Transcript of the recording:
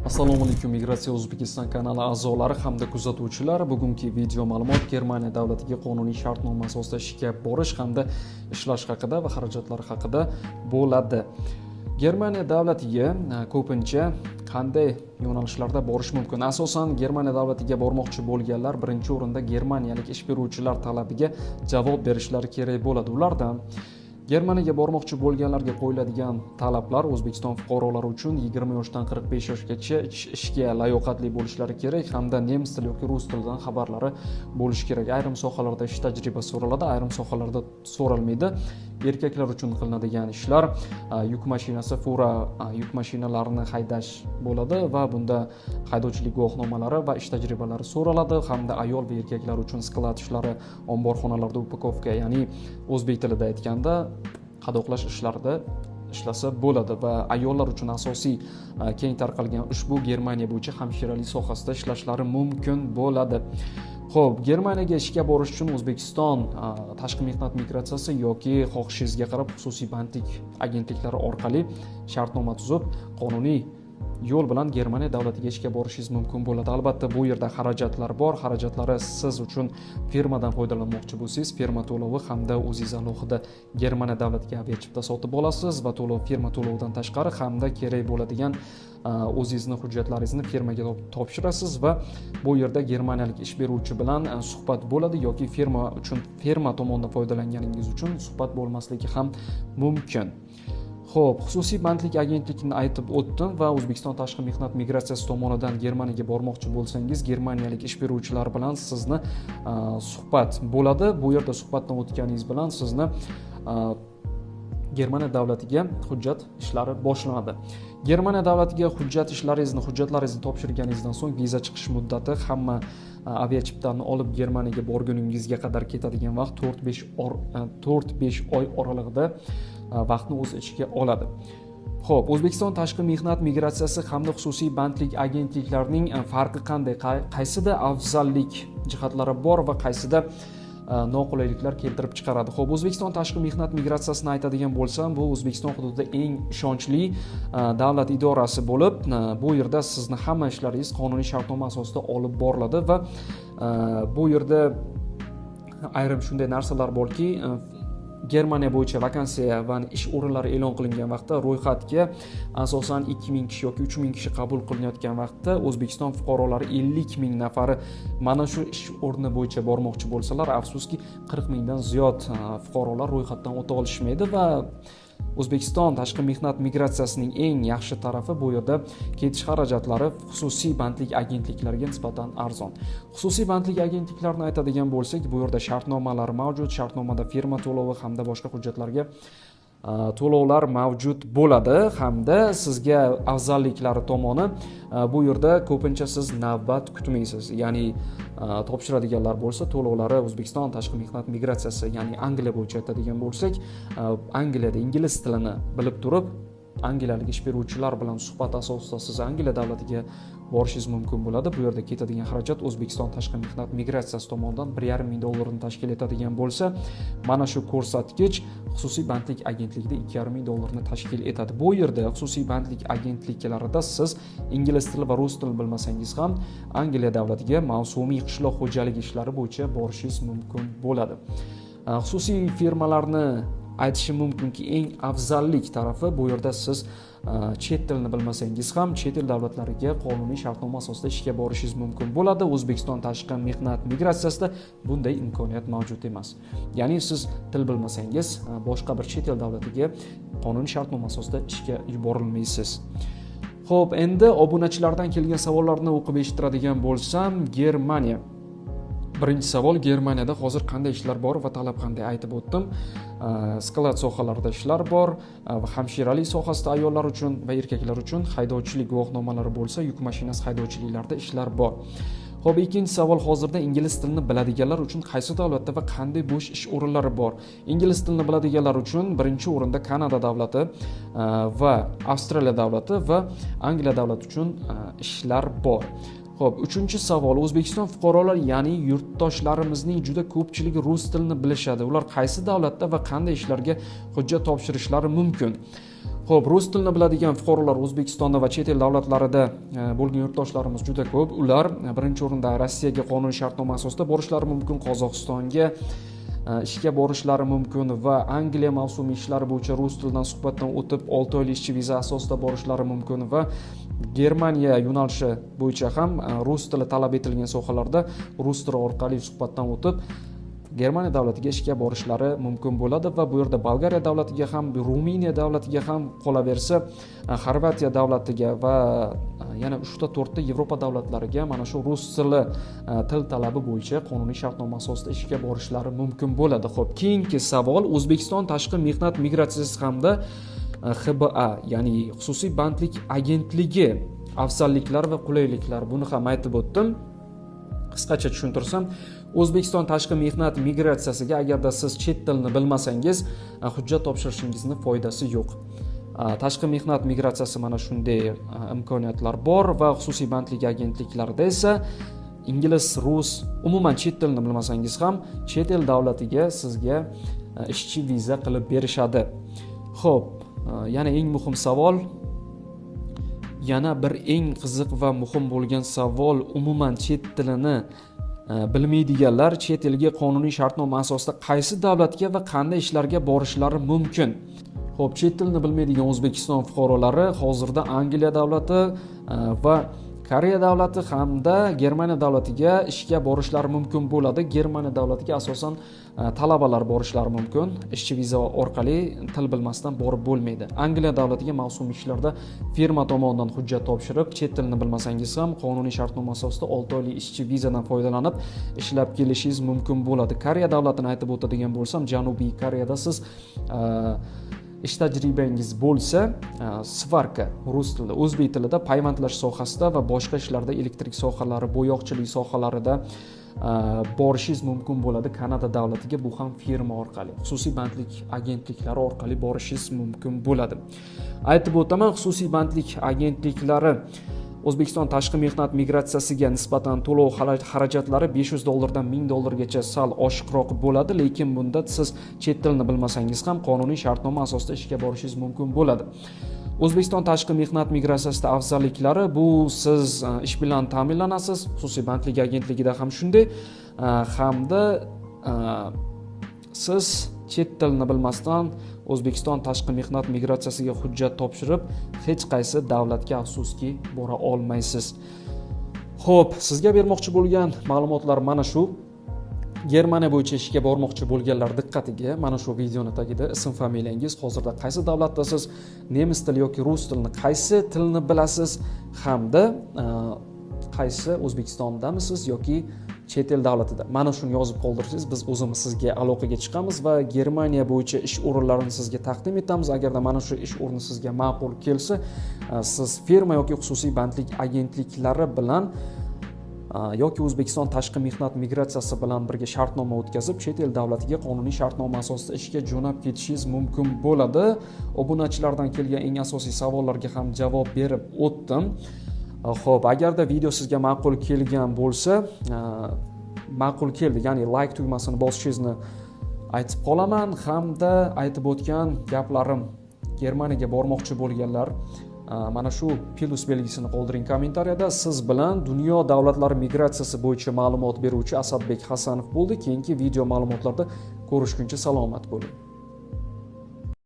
Assalomu alaykum, Migratsiya O'zbekiston kanali a'zolari hamda kuzatuvchilar. Bugungi video ma'lumot Germaniya davlatiga qonuniy shartnoma asosida ishga borish hamda ishlash haqida va xarajatlar haqida bo'ladi. Germaniya davlatiga ko'pincha qanday yo'nalishlarda borish mumkin? Asosan Germaniya davlatiga bormoqchi bo'lganlar birinchi o'rinda germaniyalik ish beruvchilar talabiga javob berishlari kerak bo'ladi. Ulardan Germaniyaga bormoqchi bo'lganlarga qo'yiladigan talablar O'zbekiston fuqarolari uchun 20 yoshdan 45 yoshgacha ishga layoqatli bo'lishlari kerak hamda nemis tili yoki rus tilidan xabarlari bo'lishi kerak. Ayrim sohalarda ish tajriba so'raladi, ayrim sohalarda so'ralmaydi. Erkaklar uchun qilinadigan ishlar yuk mashinasi, fura yuk mashinalarini haydash bo'ladi va bunda haydovchilik guvohnomalari va ish tajribalari so'raladi hamda ayol va erkaklar uchun sklad ishlari, omborxonalarda upakovka, ya'ni o'zbek tilida aytganda qadoqlash ishlarida ishlasa bo'ladi va ayollar uchun asosiy keng tarqalgan ushbu Germaniya bo'yicha hamshiralik sohasida ishlashlari mumkin bo'ladi. Xo'p, Germaniyaga ishga borish uchun O'zbekiston tashqi mehnat migratsiyasi yoki xohishingizga qarab xususiy bandlik agentliklari orqali shartnoma tuzib, qonuniy yo'l bilan Germaniya davlatiga ishga borishingiz mumkin bo'ladi. Albatta, bu yerda xarajatlar bor. Xarajatlari siz uchun firmadan foydalanmoqchi bo'lsangiz, firma to'lovi hamda o'zingiz alohida Germaniya davlatiga aviachipta sotib olasiz va to'lov firma to'lovidan tashqari hamda kerak bo'ladigan o'zingizning hujjatlaringizni firmaga topshirasiz va bu yerda germaniyalik ish beruvchi bilan suhbat bo'ladi yoki firma tomonidan foydalanganingiz uchun suhbat bo'lmasligi ham mumkin. Xo'p, xususiy bandlik agentligini aytib o'tdim va O'zbekiston tashqi mehnat migratsiyasi tomonidan Germaniyaga bormoqchi bo'lsangiz, germaniyalik ish beruvchilar bilan sizni suhbat bo'ladi. Bu yerda suhbatdan o'tganingiz bilan sizni Germaniya davlatiga hujjat ishlari boshlanadi. Germaniya davlatiga hujjatlaringizni topshirganingizdan so'ng viza chiqish muddati hamma aviachiptani olib Germaniyaga borguningizga qadar ketadigan vaqt 4-5 oy oralig'ida vaqtni o'z ichiga oladi. Xo'p, O'zbekiston tashqi mehnat migratsiyasi hamda xususiy bandlik agentliklarining farqi qanday? Qaysida afzallik jihatlari bor va qaysida noqulayliklar keltirib chiqaradi? Xo'p, O'zbekiston tashqi mehnat migratsiyasini aytadigan bo'lsam, bu O'zbekiston hududida eng ishonchli davlat idorasi bo'lib, bu yerda sizni hamma ishlaringiz qonuniy shartnoma asosida olib boriladi va bu yerda ayrim shunday narsalar borki, Germaniya bo'yicha vakansiya va ish o'rinlari e'lon qilingan vaqtda ro'yxatga asosan 2000 kishi yoki 3000 kishi qabul qilinayotgan vaqtda O'zbekiston fuqarolari 50 ming nafari mana shu ish o'rni bo'yicha bormoqchi bo'lsalar, afsuski 40 mingdan ziyod fuqarolar ro'yxatdan o'ta olishmaydi va O'zbekiston tashqi mehnat migratsiyasining eng yaxshi tarafi bu yerda ketish xarajatlari xususiy bandlik agentliklariga nisbatan arzon. Xususiy bandlik agentliklarini aytadigan bo'lsak, bu yerda shartnomalar mavjud, shartnomada firma to'lovi hamda boshqa hujjatlarga to'lovlar mavjud bo'ladi hamda sizga afzalliklari tomoni bu yerda ko'pincha siz navbat kutmaysiz. Ya'ni topshiradiganlar bo'lsa, to'lovlari O'zbekiston tashqi mehnat migratsiyasi, ya'ni Angliya bo'yicha aytadigan bo'lsak, Angliyada ingliz tilini bilib turib, angliyalik ish beruvchilar bilan suhbat asosida siz Angliya davlatiga borishingiz mumkin bo'ladi. Bu yerda ketadigan xarajat O'zbekiston tashqi mehnat migratsiyasi tomonidan 1,5 ming dollarni tashkil etadigan bo'lsa, mana shu ko'rsatkich xususiy bandlik agentligida 2,5 ming dollarni tashkil etadi. Bu yerda xususiy bandlik agentliklarida siz ingliz tili va rus tilini bilmasangiz ham Angliya davlatiga mavsumiy qishloq xo'jaligi ishlari bo'yicha borishingiz mumkin bo'ladi. Xususiy firmalarni aytishim mumkinki, eng afzallik tarafi bu yerda siz chet tilini bilmasangiz ham chet el davlatlariga qonuniy shartnoma asosida ishga borishingiz mumkin bo'ladi. O'zbekiston tashqi mehnat migratsiyasida bunday imkoniyat mavjud emas. Ya'ni siz til bilmasangiz boshqa bir chet el davlatiga qonuniy shartnoma asosida ishga yuborilmaysiz. Xo'p, endi obunachilardan kelgan savollarni o'qib eshittiradigan bo'lsam, Germaniya. Birinchi savol: Germaniyada hozir qanday ishlar bor va talab qanday? Aytib o'tdim. Sklad sohalarida ishlar bor va hamshiralik sohasida ayollar uchun va erkaklar uchun haydovchilik guvohnomalari bo'lsa, yuk mashinasi haydovchiliklarida ishlar bor. Xo'p, ikkinchi savol: hozirda ingliz tilini biladiganlar uchun qaysi davlatda va qanday bo'sh ish o'rinlari bor? Ingliz tilini biladiganlar uchun birinchi o'rinda Kanada davlati va Avstraliya davlati va Angliya davlati uchun ishlar bor. Xo'p, uchinchi savol: O'zbekiston fuqarolari, ya'ni yurtdoshlarimizning juda ko'pchiligi rus tilini bilishadi. Ular qaysi davlatda va qanday ishlarga hujjat topshirishlari mumkin? Xo'p, rus tilini biladigan fuqarolar O'zbekistonda va chet el davlatlarida bo'lgan yurtdoshlarimiz juda ko'p. Ular birinchi o'rinda Rossiyaga qonuniy shartnoma asosida borishlari mumkin, Qozog'istonga ishga borishlari mumkin va Angliya mavsumiy ishlari bo'yicha rus tilidan suhbatdan o'tib 6 oylik ishchi viza asosida borishlari mumkin va Germaniya yo'nalishi bo'yicha ham rus tili talab etilgan sohalarda rus tili orqali suhbatdan o'tib Germaniya davlatiga ishga borishlari mumkin bo'ladi va bu yerda Bolgariya davlatiga ham, Ruminiya davlatiga ham, qolaversa Xorvatiya davlatiga va yana 3-4 ta Yevropa davlatlariga mana shu rus tili til talabi bo'yicha qonuniy shartnoma asosida ishga borishlari mumkin bo'ladi. Xo'p, keyingi savol O'zbekiston tashqi mehnat migratsiyasi hamda XBA, ya'ni xususiy bandlik agentligi afzalliklari va qulayliklar. Buni ham aytib o'tdim. Qisqacha tushuntirsam, O'zbekiston tashqi mehnat migratsiyasiga agarda siz chet tilini bilmasangiz, hujjat topshirishingizni foydasi yo'q. Tashqi mehnat migratsiyasi mana shunday imkoniyatlar bor va xususiy bandlik agentliklarida esa ingliz, rus, umuman chet tilini bilmasangiz ham chet el davlatiga sizga ishchi viza qilib berishadi. Xo'p, yana eng muhim savol, yana bir eng qiziq va muhim bo'lgan savol, umuman chet tilini bilmaydiganlar chet elga qonuniy shartnoma asosida qaysi davlatga va qanday ishlarga borishlari mumkin? Xo'p, chet tilini bilmaydigan O'zbekiston fuqarolari hozirda Angliya davlati va Koreya davlati hamda Germaniya davlatiga ishga borishlari mumkin bo'ladi. Germaniya davlatiga asosan talabalar borishlari mumkin. Ishchi viza orqali til bilmasdan borib bo'lmaydi. Angliya davlatiga mavsumiy ishlarda firma tomonidan hujjat topshirib, chet tilini bilmasangiz ham qonuniy shartnoma asosida 6 oylik ishchi vizadan foydalanib ishlab kelishingiz mumkin bo'ladi. Koreya davlatini aytib o'tadigan bo'lsam, Janubiy Koreyada siz ish tajribangiz bo'lsa, svarka rus tilida, o'zbek tilida, payvandlash sohasida va boshqa ishlarda, elektrik sohalari, bo'yoqchilik sohalarida borishingiz mumkin bo'ladi. Kanada davlatiga bu ham firma orqali, xususiy bandlik agentliklari orqali borishingiz mumkin bo'ladi. Aytib o'taman, xususiy bandlik agentliklari O'zbekiston tashqi mehnat migratsiyasiga nisbatan to'lov xarajatlari $500 dan $1000 sal oshiqroq bo'ladi, lekin bunda siz chet tilini bilmasangiz ham qonuniy shartnoma asosida ishga borishingiz mumkin bo'ladi. O'zbekiston tashqi mehnat migratsiyasida afzalliklari bu siz ish bilan ta'minlanasiz, xususiy bandlik agentligida ham shunday, hamda siz chet tilini bilmasdan O'zbekiston tashqi mehnat migratsiyasiga hujjat topshirib, hech qaysi davlatga afsuski bora olmaysiz. Xo'p, sizga bermoqchi bo'lgan ma'lumotlar mana shu. Germaniya bo'yicha ishga bormoqchi bo'lganlar diqqatiga, mana shu videoni tagida ism, familiyangiz, hozirda qaysi davlatdasiz, nemis tili yoki rus tilini qaysi tilni bilasiz hamda qaysi O'zbekistondamisiz yoki chet el davlatida. Mana shuni yozib qoldirsangiz, biz o'zimiz sizga aloqaga chiqamiz va Germaniya bo'yicha ish o'rinlarini sizga taqdim etamiz. Agarda mana shu ish o'rni sizga ma'qul kelsa, siz firma yoki xususiy bandlik agentliklari bilan yoki O'zbekiston tashqi mehnat migratsiyasi bilan birga shartnoma o'tkazib, chet el davlatiga qonuniy shartnoma asosida ishga jo'nab ketishingiz mumkin bo'ladi. Obunachilardan kelgan eng asosiy savollarga ham javob berib o'tdim. Xo'p, agarda video sizga ma'qul kelgan bo'lsa, ma'qul keldi, ya'ni like tugmasini bosishingizni aytib qolaman hamda aytib o'tgan gaplarim Germaniyaga bormoqchi bo'lganlar mana shu plus belgisini qoldiring kommentariyada. Siz bilan dunyo davlatlari migratsiyasi bo'yicha ma'lumot beruvchi Asadbek Hasanov bo'ldi. Keyingi video ma'lumotlarda ko'rishguncha salomat bo'ling.